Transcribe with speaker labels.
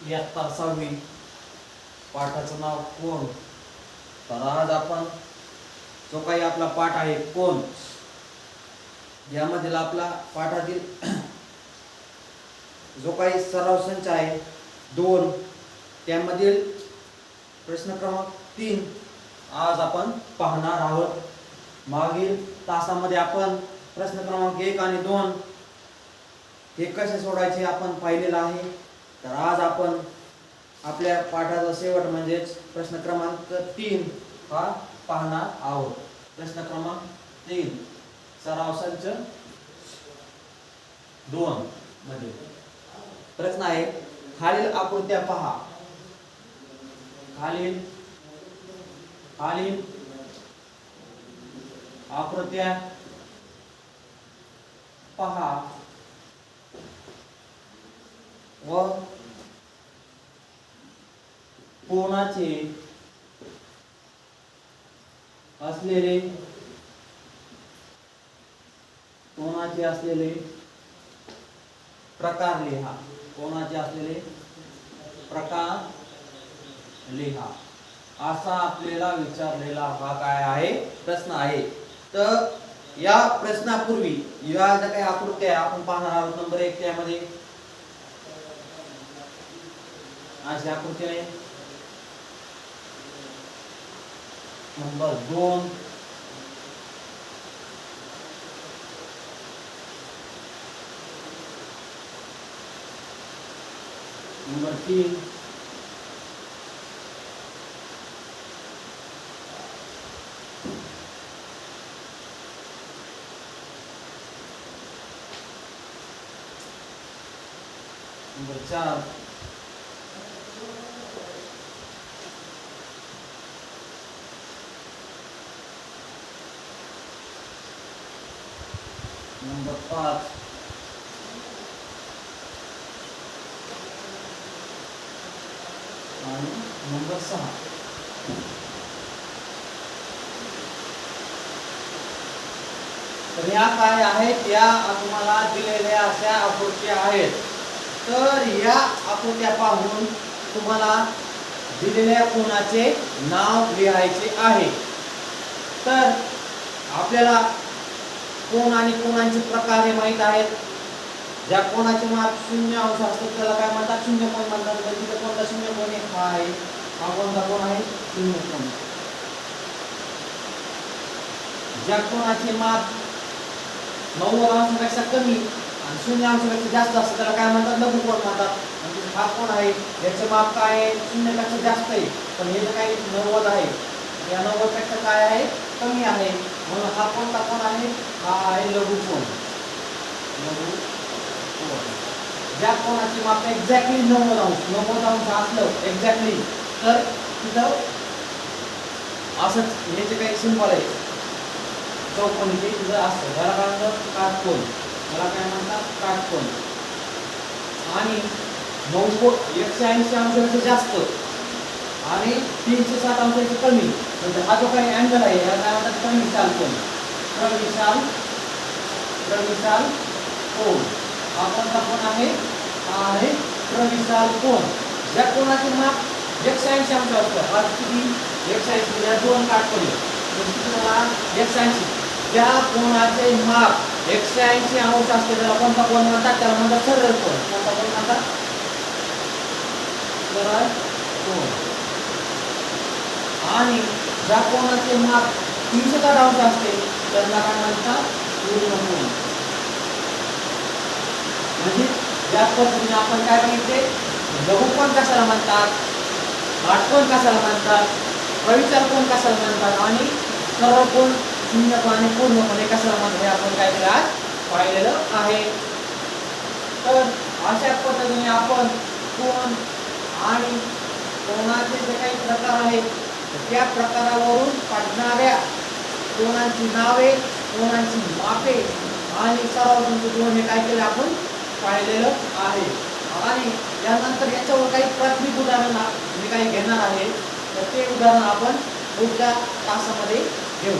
Speaker 1: इयत्ता 6वी पाठाचं नाव कोण. तर आज आपण जो काही आपला पाठ आहे कोण यामधील आपला पाठातील जो काही सराव संच आहे 2 त्यामधील प्रश्न क्रमांक 3 आज आपण पाहणार आहोत. मागील तासामध्ये आपण प्रश्न क्रमांक 1 आणि 2 हे कसे सोडायचे आपण पाहिलेलं आहे. तर आज आपण आपल्या पाठाचा शेवट म्हणजेच प्रश्न क्रमांक 3 हा पाहणार आहोत. प्रश्न क्रमांक 3 सराव संच 2 मध्ये प्रश्न आहे खालील आकृत्या पहा. खालील आकृत्या पहा व कोणाचे असलेले प्रकार लिहा. कोणाचे असलेले प्रकार लिहा असा आपल्याला विचारलेला हा काय आहे प्रश्न आहे. तर या प्रश्नापूर्वी या ज्या काही आकृत्या आपण पाहणार आहोत नंबर 1 त्यामध्ये अशी आकृती आहे. नंबर 2 नंबर 3 नंबर 4 नंबर 5 आणि नंबर 6. तर या काय आहेत या तुम्हाला दिलेल्या अशा आकृत्या आहेत. तर या आकृत्या पाहून तुम्हाला दिलेल्या कोणाचे नाव लिहायचे आहे. तर आपल्याला कोण आणि कोणाचे प्रकार हे माहित आहेत. ज्या कोणाचे माप 0 अंश असतो त्याला काय म्हणतात शून्य कोण म्हणतात. म्हणजे कोणता शून्य कोण हा आहे. हा कोणता कोण आहे शून्य कोण. ज्या कोणाचे माप 90 अंशापेक्षा कमी आणि 0 अंशापेक्षा जास्त असतं त्याला काय म्हणतात लघु कोण म्हणतात. म्हणजे हा कोण आहे याचे माप काय आहे 0 पेक्षा जास्त आहे पण हे जे काही 90 आहे या 90 पेक्षा काय आहे कमी आहे म्हणून हा कोणता कोण आहे हा आहे लघु कोण. लघु कोण. ज्या कोणाचे माप एक्झॅक्टली 90 अंश असलं एक्झॅक्टली तर तिथं असंच हे जे काही सिंबल आहे चौकोनी ते तिथं असतं याला काय म्हणतात काटकोन. याला काय म्हणतात काटकोन. आणि 180 अंशापेक्षा जास्त आणि 360 अंशापेक्षा कमी म्हणजे हा जो काही अँगल आहे याला काय म्हणतात प्रविशाल कोन. प्रविशाल कोन हा कोणता कोण आहे हा आहे प्रविशाल कोन. ज्या कोणाचे माप 180 अंश असतं हा किती 180 या 2 काटकोनी म्हणजे तुम्हाला 180 त्या कोणाचे माप 180 अंश असते त्याला कोणता कोण म्हणतात त्याला म्हणतात सरळ कोन. कोणता कोण म्हणतात सरळ कोन. आणि ज्या कोणाचे माप 360 अंश असते त्याला काय म्हणतात पूर्ण कोन. म्हणजे या पद्धतीने आपण काय बघितले लघु कोन कशाला म्हणतात काटकोन कशाला म्हणतात प्रविशाल कोन कशाला म्हणतात आणि सरळ कोन शून्य कोन आणि पूर्ण कोन हे कशाला म्हणतात हे आपण काय केलं आज पाहिलेलं आहे. तर अशा पद्धतीने आपण कोन आणि कोणाचे जे काही प्रकार आहेत त्या प्रकारावरून पडणाऱ्या कोणाची नावे कोणाची मापे आणि सराव संच 2 हे काय केलं आपण पाहिलेलं आहे. आणि यानंतर याच्यावर काही प्राथमिक उदाहरण मी काही घेणार आहे तर ते उदाहरण आपण पुढच्या तासामध्ये घेऊ.